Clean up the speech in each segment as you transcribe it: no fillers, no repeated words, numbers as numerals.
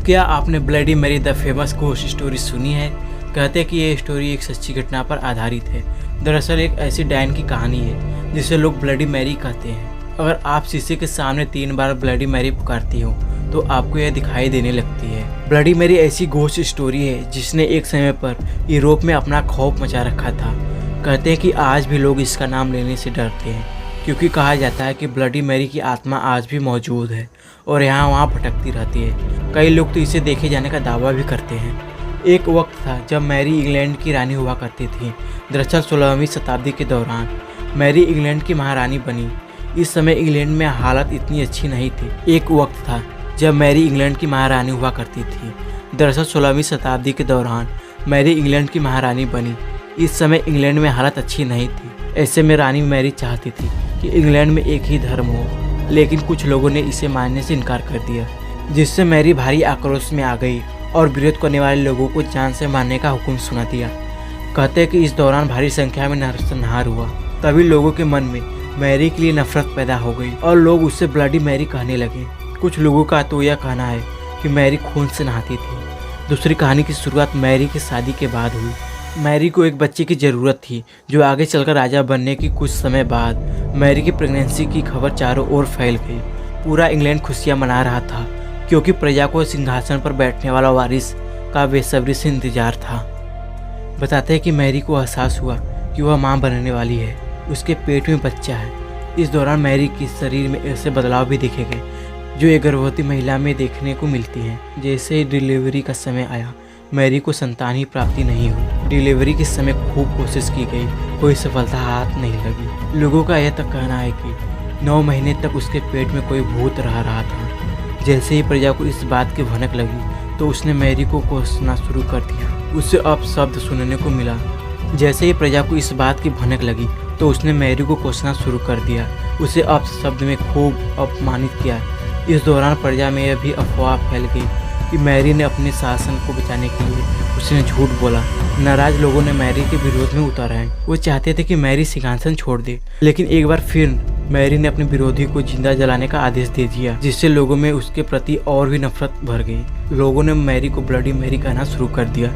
क्या आपने bloody Mary the famous ghost story सुनी है? कहते हैं कि ये स्टोरी एक सच्ची घटना पर आधारित है। दरअसल एक ऐसी डायन की कहानी है जिसे लोग ब्लडी मैरी कहते हैं। अगर आप शीशे के सामने 3 बार ब्लडी मैरी पुकारती हो तो आपको यह दिखाई देने लगती है। ब्लडी मैरी ऐसी घोस्ट स्टोरी है जिसने एक समय पर यूरोप में अपना खौफ मचा रखा था। कहते हैं कि आज भी लोग इसका नाम लेने से डरते हैं, क्योंकि कहा जाता है कि ब्लडी मैरी की आत्मा आज भी मौजूद है और यहाँ वहाँ भटकती रहती है। कई लोग तो इसे देखे जाने का दावा भी करते हैं। एक वक्त था जब मैरी इंग्लैंड की रानी हुआ करती थी। दरअसल 16वीं शताब्दी के दौरान मैरी इंग्लैंड की महारानी बनी। इस समय इंग्लैंड में हालत इतनी अच्छी नहीं थी। एक वक्त था जब मैरी इंग्लैंड की महारानी हुआ करती थी। दरअसल 16वीं शताब्दी के दौरान मैरी इंग्लैंड की महारानी बनी। इस समय इंग्लैंड में हालत अच्छी नहीं थी। ऐसे में रानी मैरी चाहती थी कि इंग्लैंड में एक ही धर्म हो, लेकिन कुछ लोगों ने इसे मानने से इनकार कर दिया, जिससे मैरी भारी आक्रोश में आ गई और विरोध करने वाले लोगों को जान से मारने का हुक्म सुना दिया। कहते हैं कि इस दौरान भारी संख्या में नरसंहार हुआ। तभी लोगों के मन में मैरी के लिए नफरत पैदा हो गई और लोग उससे ब्लडी मैरी कहने लगे। कुछ लोगों का तो यह कहना है कि मैरी खून से नहाती थी। दूसरी कहानी की शुरुआत मैरी की शादी के बाद हुई। मैरी को एक बच्चे की ज़रूरत थी जो आगे चलकर राजा बनने की कुछ समय बाद मैरी की प्रेगनेंसी की खबर चारों ओर फैल गई। पूरा इंग्लैंड खुशियां मना रहा था, क्योंकि प्रजा को सिंहासन पर बैठने वाला वारिस का बेसब्री से इंतजार था। बताते हैं कि मैरी को एहसास हुआ कि वह मां बनने वाली है। उसके पेट में बच्चा है। इस दौरान मैरी के शरीर में ऐसे बदलाव भी देखे गए जो एक गर्भवती महिला में देखने को मिलती हैं। जैसे ही डिलीवरी का समय आया, मैरी को संतान ही प्राप्ति नहीं हुई। डिलीवरी के समय खूब कोशिश की गई, कोई सफलता हाथ नहीं लगी। लोगों का यह तक कहना है कि 9 महीने तक उसके पेट में कोई भूत रहा था। जैसे ही प्रजा को इस बात की भनक लगी तो उसने मैरी को कोसना शुरू कर दिया। उससे अपशब्द सुनने को मिला। जैसे ही प्रजा को इस बात की भनक लगी तो उसने मैरी को कोसना शुरू कर दिया। उसे अपशब्द में खूब अपमानित किया। इस दौरान प्रजा में यह भी अफवाह फैल गई कि मैरी ने अपने शासन को बचाने के लिए उसने झूठ बोला। नाराज लोगों ने मैरी के विरोध में उतारा है। वो चाहते थे कि मैरी सिंहासन छोड़ दे, लेकिन एक बार फिर मैरी ने अपने विरोधी को जिंदा जलाने का आदेश दे दिया, जिससे लोगों में उसके प्रति और भी नफरत भर गई। लोगों ने मैरी को ब्लडी मैरी कहना शुरू कर दिया।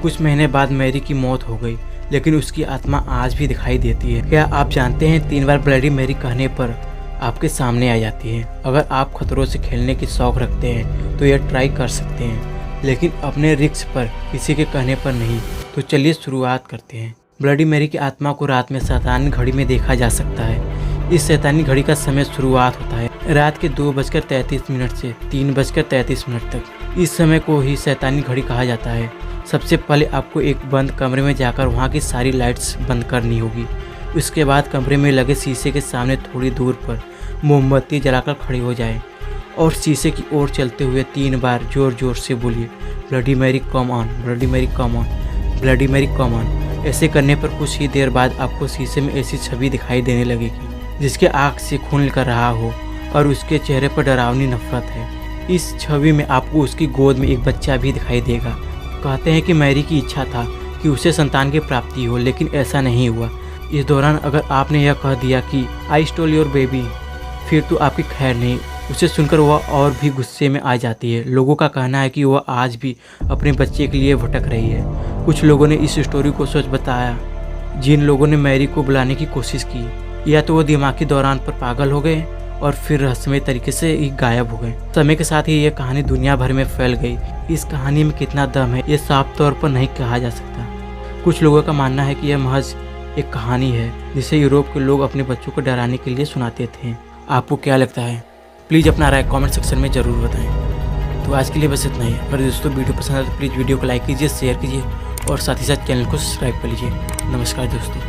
कुछ महीने बाद मैरी की मौत हो गई, लेकिन उसकी आत्मा आज भी दिखाई देती है। क्या आप जानते हैं 3 बार ब्लडी मैरी कहने पर आपके सामने आ जाती है। अगर आप खतरों से खेलने की शौक रखते हैं तो यह ट्राई कर सकते हैं, लेकिन अपने रिस्क पर, किसी के कहने पर नहीं। तो चलिए शुरुआत करते हैं। ब्लडी मैरी की आत्मा को रात में शैतानी घड़ी में देखा जा सकता है। इस शैतानी घड़ी का समय शुरुआत होता है रात के 2:33 से 3:33 तक। इस समय को ही शैतानी घड़ी कहा जाता है। सबसे पहले आपको एक बंद कमरे में जाकर वहाँ की सारी लाइट्स बंद करनी होगी। उसके बाद कमरे में लगे शीशे के सामने थोड़ी दूर पर मोमबत्ती जलाकर खड़े हो जाएं और शीशे की ओर चलते हुए 3 बार जोर जोर से बोलिए, bloody Mary come on, bloody Mary come on, bloody Mary come on. ऐसे करने पर कुछ ही देर बाद आपको शीशे में ऐसी छवि दिखाई देने लगेगी जिसके आँख से खून निकल रहा हो और उसके चेहरे पर डरावनी नफरत है। इस छवि में आपको उसकी गोद में एक बच्चा भी दिखाई देगा। कहते हैं कि मैरी की इच्छा था कि उसे संतान की प्राप्ति हो, लेकिन ऐसा नहीं हुआ। इस दौरान अगर आपने यह कह दिया कि आई स्टोल योर बेबी, फिर तो आपकी खैर नहीं। उसे सुनकर वह और भी गुस्से में आ जाती है। लोगों का कहना है कि वह आज भी अपने बच्चे के लिए भटक रही है। कुछ लोगों ने इस स्टोरी को सच बताया। जिन लोगों ने मैरी को बुलाने की कोशिश की, या तो वो दिमागी दौरान पर पागल हो गए और फिर रहस्यमय तरीके से ही गायब हो गए। समय के साथ ही यह कहानी दुनिया भर में फैल गई। इस कहानी में कितना दम है, ये साफ तौर पर नहीं कहा जा सकता। कुछ लोगों का मानना है कि यह महज एक कहानी है जिसे यूरोप के लोग अपने बच्चों को डराने के लिए सुनाते थे। आपको क्या लगता है? प्लीज़ अपना राय कमेंट सेक्शन में ज़रूर बताएं। तो आज के लिए बस इतना ही। अगर दोस्तों वीडियो पसंद आए तो प्लीज़ वीडियो को लाइक कीजिए, शेयर कीजिए और साथ ही साथ चैनल को सब्सक्राइब कर लीजिए। नमस्कार दोस्तों।